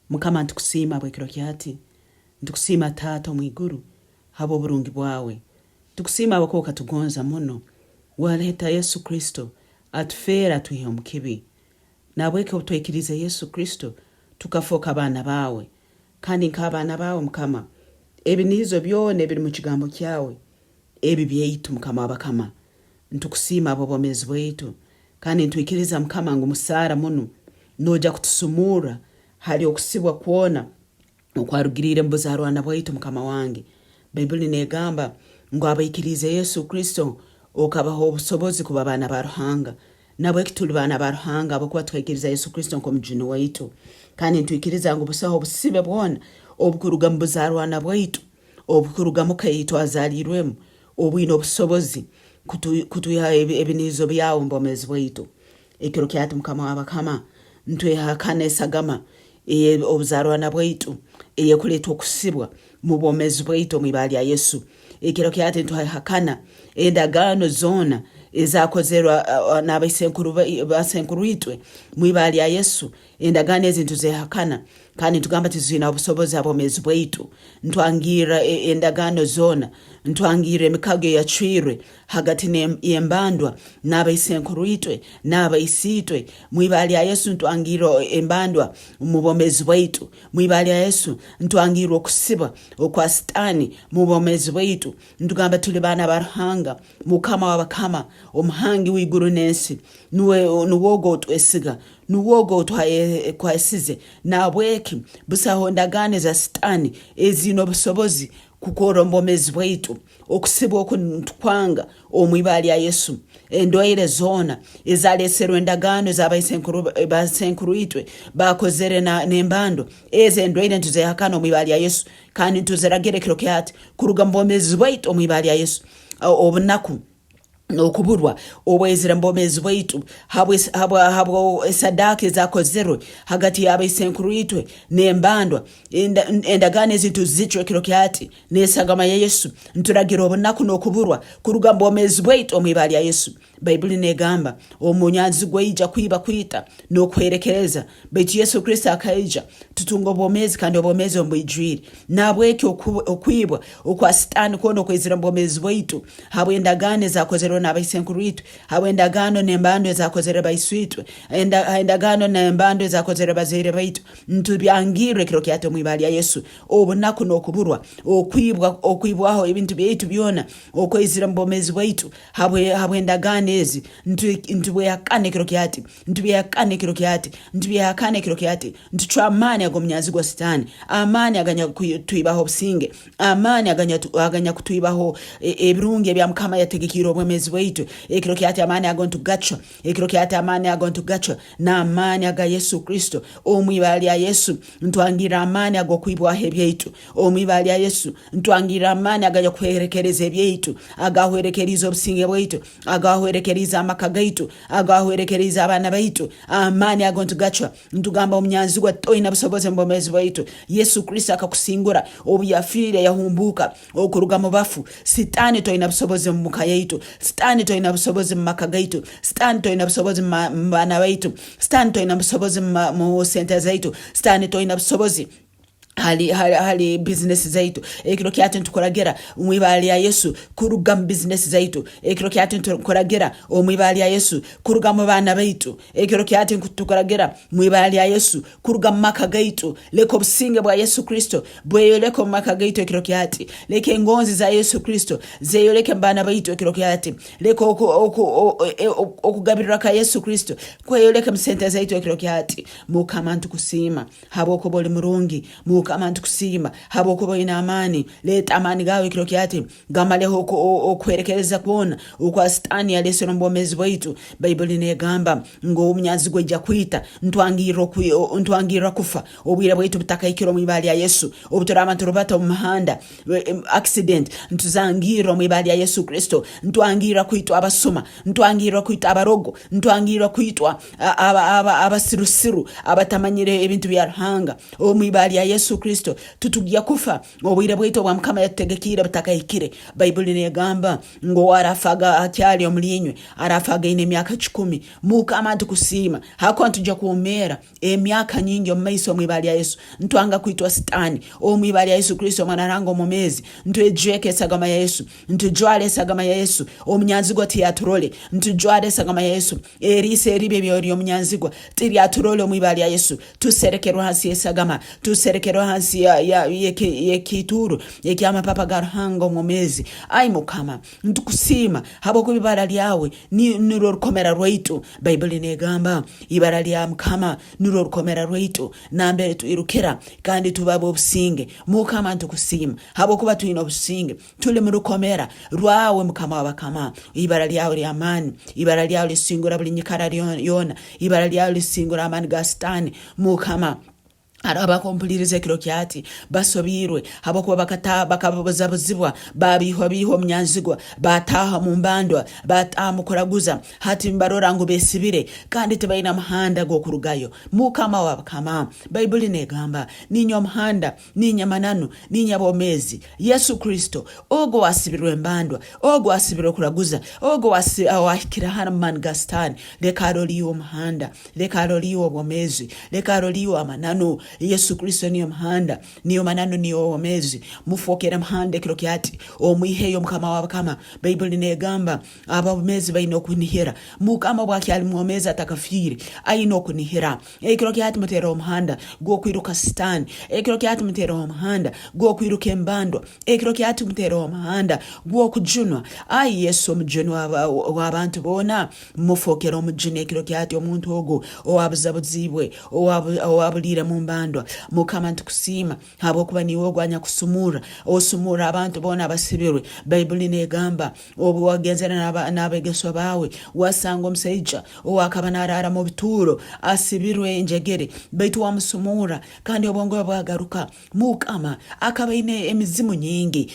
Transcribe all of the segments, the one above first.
Mukama ntukusiima bwekiro kyati. Ntukusiima Taata omwiguru habo burungi bwawe. Ntukusiima bwako katugonza muno. Waleta Yesu Kristo atufera tuhe omukibi. Nabweke utwekirize Yesu Kristo tukafoka abana bawe. Kandi nk'abana bawe Mukama, ebinizo byone biri mu kigambo kyawe. Ebi byeitu Mukama wabakama. Ntukusiima abo bomezi bwaitu. Kandi ntwikiriza Mukama ngo musara muno noja kutusumura hali okusibwa kuona okwarugirire mbuzarwana bwaitu Mukama wange. Bibuli negamba ngo abayikirize Yesu Kristo okabaho obusobozi kuba bana ba Ruhanga. Nabwe kituli bana ba Ruhanga abokuba twikiriza Yesu Kristo nkomujuni waitu. Kandi ntwikiriza ngo busaho busibe bwona obukuruga mbuzarwana bwaitu, obukuruga mukayitu azalirwemu, obwino obusobozi kutuya ebinizo byawo mbomezi bwaitu. Ekiro kyati Mukama wabakama ntwehakana esagama obuzarwana bwaitu kuletwa okusibwa mu bomezi bwaitu mwibali ya Yesu. Ekiro kyati ntwehakana endagano zona ezakozerwa n'abasenkuru itwe mwibali ya Yesu. Endagano ezintu zehakana kandi tugamba tizina obusobozi abomezi bwaitu. Ntwangira endagano zona, ntwangira emikago yachwirwe hagati n'embandwa n'abasenkuru itwe n'abaisitwe mwibali ya Yesu. Ntwangira embandwa mu bomezi bwaitu mwibali ya Yesu. Ntwangira okusiba okwa Satani mu bomezi bwaitu. Ntugamba tuli bana ba Ruhanga, Mukama wabakama, omuhangi w'iguru n'ensi. Nuwogo otwesiga, nuwogo otwesize nabweki busaho ndagane za Satani ezino busobozi kukora mbomezi bwaitu okusibwa okuntwanga omwibali ya Yesu. Endwaire zona ezaleserwe endagano z'abasenkuru itwe bakozere n'embando endwaire ntuzehakana omwibali ya Yesu. Kandi ntuzeragere kiro kyati kuruga mbomezi bwaitu omwibali ya Yesu. Obunaku nokuburwa obwezira mbomezi bwaitu habwo sadaka zakozerwe hagati y'abasenkuru itwe n'embandwa endagano ezintu zichwe kiro kyati n'esagama ya Yesu. Nturagira obunaku nokuburwa kuruga mbomezi bwaitu omwibali ya Yesu. Bibuli negamba omunyanzi gweija kwiba kwita nokwerekereza baitu Yesu Kristo akaija tutunga obomezi kandi obomezi ombwijwire. Nabweke okwibwa okwa Satani kono okwezira mbomezi bwaitu habwe endagano zakozerwa n'abasenkuru itwe, habwe endagano n'embando ezakozere baiswitwe, endagano n'embando ezakozere bazere baitu. Ntubyangire kiro kyate mwibali ya Yesu. Obunaku nokuburwa okwibwaho ebintu byaitu byona okwezira mbomezi bwaitu habwe endagano ezi ntubeyakane kiro kyati, ntubeyakane kiro kyati, ntubeyakane kiro kyati. Ntuchwa amani agomnyazi gwa Satani, amani aganya kutuibaho obusinge, amani aganya kutuibaho ebirungi ebya Mukama yategekira obwemezi bwaitu. Ekiro kyati amani agontugacho, ekiro kyati amani agontugacho na amani aga Yesu Kristo omwibali ya Yesu. Ntwangira amani agokwibwaho ebyaitu omwibali ya Yesu. Ntwangira amani aganya kwerekereza ebyaitu, agahwerekeriza obusinge bwaitu, agahwerekeriza amaka gaitu, agahwerekeriza abana baitu. Amani agontugacho. Ntugamba omnyanzi gwa toina busobozi mbomezi bwaitu. Yesu Kristo akakusingura obuyafire yahumbuka okuruga mu bafu. Satani toina busobozi mu muka yaitu, Satani toina busobozi mu maka gaitu, Satani toina busobozi mu bana baitu, Satani toina busobozi mu sente zaitu, Satani toina busobozi hali business zaitu. Ekiro kyati ntukoragera omwibali ya Yesu kuruga mu business zaitu. Ekiro kyati ntukoragera omwibali ya Yesu kuruga mu bana baitu. Ekiro kyati ntukoragera mwibali ya Yesu kuruga mu maka gaitu. Leko businge bwa Yesu Kristo bweyoleko mu maka gaitu. Ekiro kyati leke ngonzi za Yesu Kristo zeyoleke mbana baitu. Ekiro kyati leko okugabirira ka Yesu Kristo kweyoleke mu sente zaitu. Ekiro kyati Mukama ntukusiima haboko boli murungi, Mukama ntukusiima haboko ina amani. Leta amani gawe kiro kyati gamaleho okwerekereza kuona okwa Satani alesero mbomezi bwaitu. Bibuli negamba ngo omnyanzi gweja kwita ntwangira kufa obwira bwaitu butakayikiro mwibali ya Yesu. Obuturama turubata mu mahanda accident ntuzangira mwibali ya Yesu Kristo. Ntwangira kwitwa abasoma, ntwangira kwitwa abarogo, ntwangira kwitwa abasirusiru abatamanyire ebintu bya Ruhanga omwibali ya Yesu Yesu Kristo tutujja kufa obwire bwaitu bwa Mukama yategekire butakahikire. Bayibuli negamba ngo arafaga akyali omulinywe arafaga ine emyaka 10. Mukama tukusima hako ntujja kuomera emyaka nyingi omumaiso mwibali ya Yesu. Ntwanga kuitwa sitani omwibali ya Yesu Kristo mwana rango mumezi. Ntwejeke sagama ya Yesu, ntujwale sagama ya Yesu omnyanzigwa tiyaturole. Ntujwale sagama ya Yesu erise ribe byori omnyanzigwa tiyaturole omwibali ya Yesu. Tuserekerwa hasi esagama, tuserekerwa hasi ya kituru yekyama papa garhango mumezi. Ai Mukama ntukusima habo kubibara lyawe niro rukomera rwaitu. Bayibuli negamba ibara lya Mukama niro rukomera rwaitu nambere tuirukira kandi tubabo obusinge. Mukama ntukusima habo kuba tuino obusinge tuli mu rukomera rwawe Mukama wabakama. Ibara lyawe lya amani, ibara lyawe lisingura buli nyikara yona, ibara lyawe lisingura amani gastani Mukama araba kompulirize kiro kyati basobirwe habokuba bakata bakabozabozibwa biho mnyanzigwa bataha mumbandwa batamukuraguza hati mbarora ngo besibire kandi tebayina mahanda go kurugayo. Mukama wabakama Bayibuli negamba ninyo mahanda ninya mananu ninya bomezi Yesu Kristo ogo wasibirwe mbandwa ogo wasibirwe kuraguza ogo wahikira hana mangastani lekaroliyo mahanda lekaroliyo bomezi lekaroliyo amananu. Yesu Kristo niyo mhanda niyo manano niyo omezi mufokera mhanda kiro kyati omwiheyo Mukama wabakama. Bayibuli negamba abamezi bayino kunihira Mukama bwakyali mwomezi atakafiri ayino kunihira ekiro kyati mutero mhanda go kwiruka sitani ekiro kyati mutero mhanda go kwiruka embandwa ekiro kyati mutero mhanda go kujunwa. Ai Yesu omujunwa w'abantu bona mufokera omujune ekiro kyati omuntu ogo owabuzabuzibwe owabulira mu mbandwa. Mukama ntukusima habo kuba niwe gwanya kusumura osumura abantu bona basibirwe. Bayibuli negamba obu wagenzera n'abegeswa bawe wasanga omusaija owakaba narara mu bituro asibirwe enjegere baitu wamusumura kandi obongo bwagaruka. Mukama akaba ine emizimu nyingi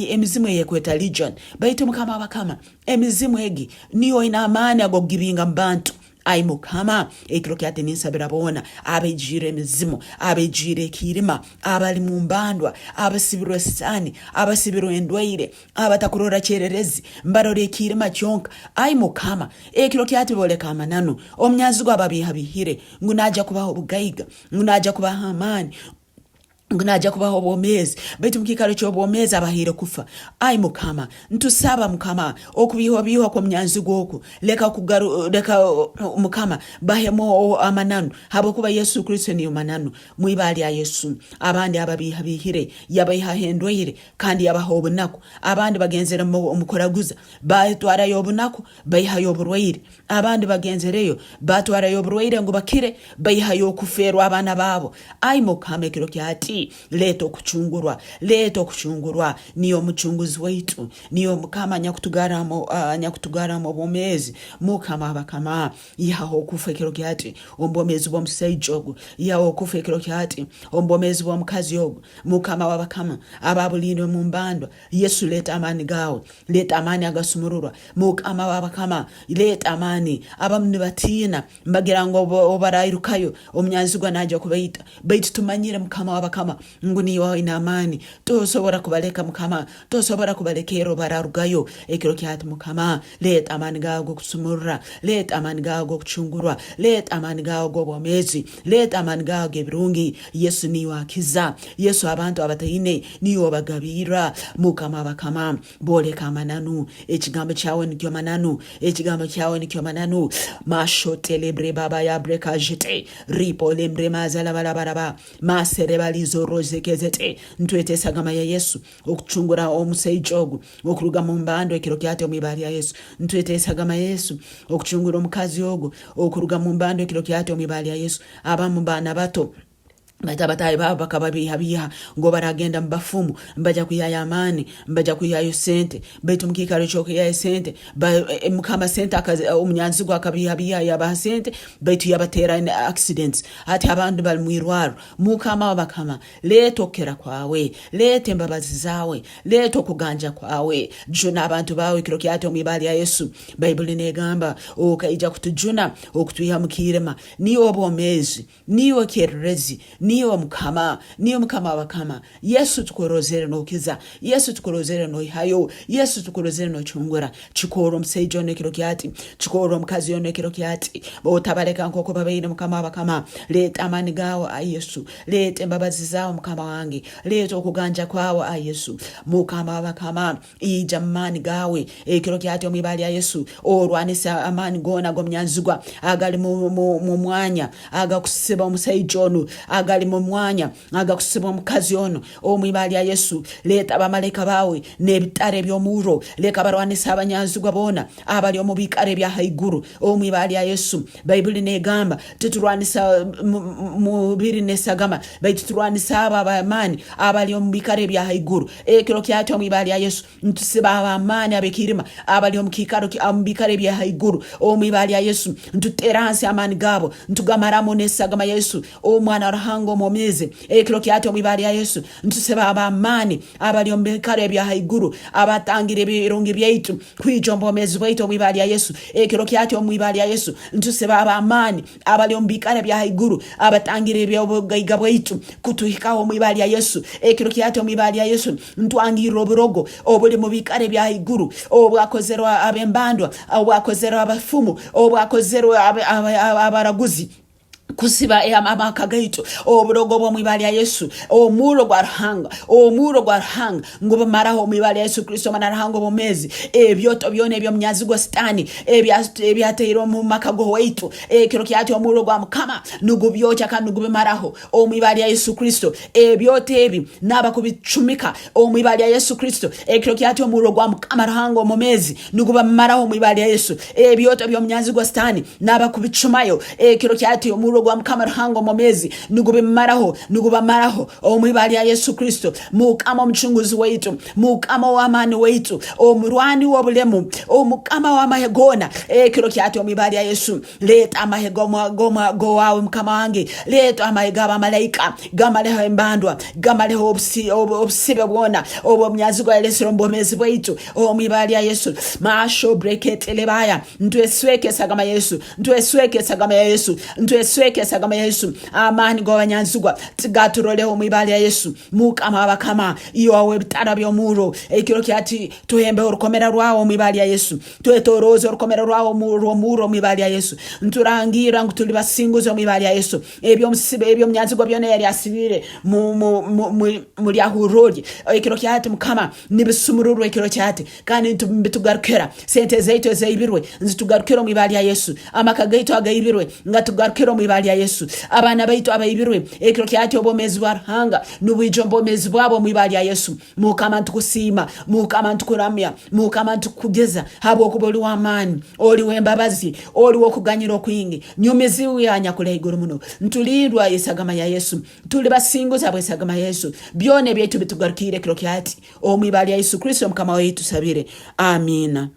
emizimu yekweta legion baitu Mukama abakama emizimu egi niyo ina amani agogibinga mbantu. Ai Mukama ekiro kyate ninsabira bona abejire emizimu abejire kirima abali mumbandwa abasibirwe sitani abasibirwe endwaire abatakurora kyererezi mbarore kirima kyonka. Ai Mukama ekiro kyate boleka amananu omnyanzigwa babihire ngunaja kubaho bugaiga ngunaja kubaha amani ngunaja kubaho obomezi baitu mkikalo ky'obomezi abahire kufa. Ai Mukama ntusaba Mukama okubiho kwa mnyanzigwa oku leka Mukama bahemo amananu habo kuba Yesu Kristo niyo mananu mwibali ya Yesu. Abandi ababihire yabayiha hendwire kandi yabaho obunaku abandi bagenzera omukoraguza batwara yobunaku bayiha yoburwaire abandi bagenzereyo batwara yoburwaire ngo bakire bayiha yokuferwa abana babo. Ai Mukama ekiro kyati leto kuchungurwa niyo muchunguzi waitu niyo Mukama nyakutugaramo bomezi. Mukama abakama yaho kufa ekiro kyati ombomezi bomusaijogo yaho kufa ekiro kyati ombomezi bomukazi yogo. Mukama wabakama ababulindwe mumbandwa Yesu leta amani gawe leta amani agasumururwa. Mukama wabakama leta amani abamnibatina mbagira ngo obarayirukayo omnyanzigwa naja kubaita baitu tumanyire Mukama wabakama nguni wa ina amani tosobora kubaleka Mukama tosobora kubalekero bararugayo ekiro kyati Mukama leta amani gawe kusumurura leta amani gawe kuchungurwa leta amani gawe bomezi leta amani gawe gebirungi. Yesu niwa kiza Yesu abantu abatayine niyo bagabira. Mukama bakama boleka amananu ekigambo kyawe nikyo mananu ekigambo kyawe nikyo mananu mashotelebre baba ya breka jete ripo lembre mazala balabaraba maserebalizo rozekezete ntwete sagama ya Yesu okuchungura omusaijogo okuruga mu mbando ekiro kyate omibali ya Yesu. Ntwete sagama Yesu okuchungura omukazi ogo okuruga mu mbando ekiro kyate omibali ya Yesu. Abamu bana bato batabatai baba bakababiha ngo baragenda mbafumu mbaja kuyaya amani mbaja kuyayo sente baitu mkikalo choke ya sente Mukama sente omnyanzigwa akabiha yaba sente baitu yabatera in accidents hati abantu bali mwirwaro. Mukama wabakama leto kera kwawe lete mbabazi zawe leto kuganja kwawe juna abantu bawe kiro kyate omibali ya Yesu. Bayibuli negamba okaija kutujuna okutuyamukirema niyo obomezi niyo kererezi niyo mukama wakama. Yesu tukorozere no kiza, Yesu tukorozere no hayo, Yesu tukorozere no chungura. Chikoro msejo ne kirokiati, chikoro mkazi yo ne kirokiati. Bo tabaleka nkoko babaine mukama wakama. Leta amani gawo a Yesu, leta mbabazi zao mukama wange, leta okuganja kwawo a Yesu, mukama wakama. Ijamani gawe kirokiati omibali ya Yesu, orwanisa amani gona gomnyanzugwa agali mu mwanya agakusiba omusaijono, agali mu mwanya agakusiba omukazi ono omibali ya Yesu. Leta abamaleka bawe nebitare byomuro, leka barwanisa abanyanzugwa bona abali omubikare bya haiguru omibali ya Yesu. Bible negamba tuturwanisa mubiri nesagama, baitu turwanisa abamani abali omubikare bya haiguru kirokiati omibali ya Yesu. Ntusiba abamani abekirima abali omukikaro ambikare bya haiguru omibali ya Yesu. Ntuteranse amani gabo ntugamaramo nesagama Yesu omwana ruhango momeze kirokiati omibali ya Yesu. Ntusiba abamani abali omubikare bya haiguru abatangire birongi byaitu kwijombo mezi baitu omibali ya Yesu kirokiati omibali ya Yesu. Ntusiba abamani abali omubikare bya haiguru abatangire byobugaiga bwaitu kutuhika omibali ya Yesu kirokiati omibali ya Yesu. Ntwangiro burogo obuli mubikare bya haiguru obwakozerwa abembandwa obwakozerwa abafumu obwakozerwa abaraguzi kusiba amaka gaitu oburogo bwo mwibali ya Yesu omuro gwa ruhanga ngoba maraho mwibali ya Yesu Kristo manarahango bomezi ebyoto byone ebyo mnyazi gwa stani ebyateiro mu makago waitu kirokiati omuro gwa mukama nugubyocha kandi nugube maraho omwibali ya Yesu Kristo ebyote ebi naba kubicumika omwibali ya Yesu Kristo kirokiati omuro gwa mukama rahango momezi nuguba maraho mwibali ya Yesu ebyoto byo mnyazi gwa stani naba kubicumayo kirokiati omuro gwa mukama ruhango momezi nugube maraho omwibali ya Yesu Kristo. Mukama mchunguzi wetu, mukama wa amani wetu, omurwani wobulemu, omukama wa mahegona kirokiati omwibali ya Yesu. Leta amahegoma gowawe mukama wange, leta amahegaba malaika gamaleho embandwa gamaleho obsibe bwona obumnyazi gwa Yesu mbomezi wetu omwibali ya Yesu. Masho brekete lebaya ntwesweke sagama Yesu, ntwesweke sagama Yesu, ntwesweke sagama Yesu. Amani go banyanzugwa tigaturole omwibali ya Yesu mukama bakama iyo webitara byomuro kirokiati tuhembe urukomera rwawo omwibali ya Yesu, twetoroze urukomera rwawo muro omwibali ya Yesu. Nturangira ngutuli basinguzo omwibali ya Yesu ebyo msibe ebyo mnyanzugwa byone yari asibire muri ahurori kirokiati mukama nibisumururu kirokiati kandi ntubitugarukera sente zeito zeibirwe nzitugarukera omwibali ya Yesu. Amakagaito agaibirwe ngatugarukera omwibali ya Yesu. Abana baitu abaibirwe kirokiati obomezi warhanga nubwijombo mezi bwabo mwibali ya Yesu. Mukama ntukusima, mukama ntukuramya, mukama ntukugeza habo kuboli wa amani oli wembabazi oli wokuganyira kwingi nyumezi uyanya kule iguru muno. Ntulirwa isagama ya Yesu, tuli basingo zabwe isagama ya Yesu byone byetu bitugarukire kirokiati omwibali ya Yesu Kristo mukama wetu sabire. Amina.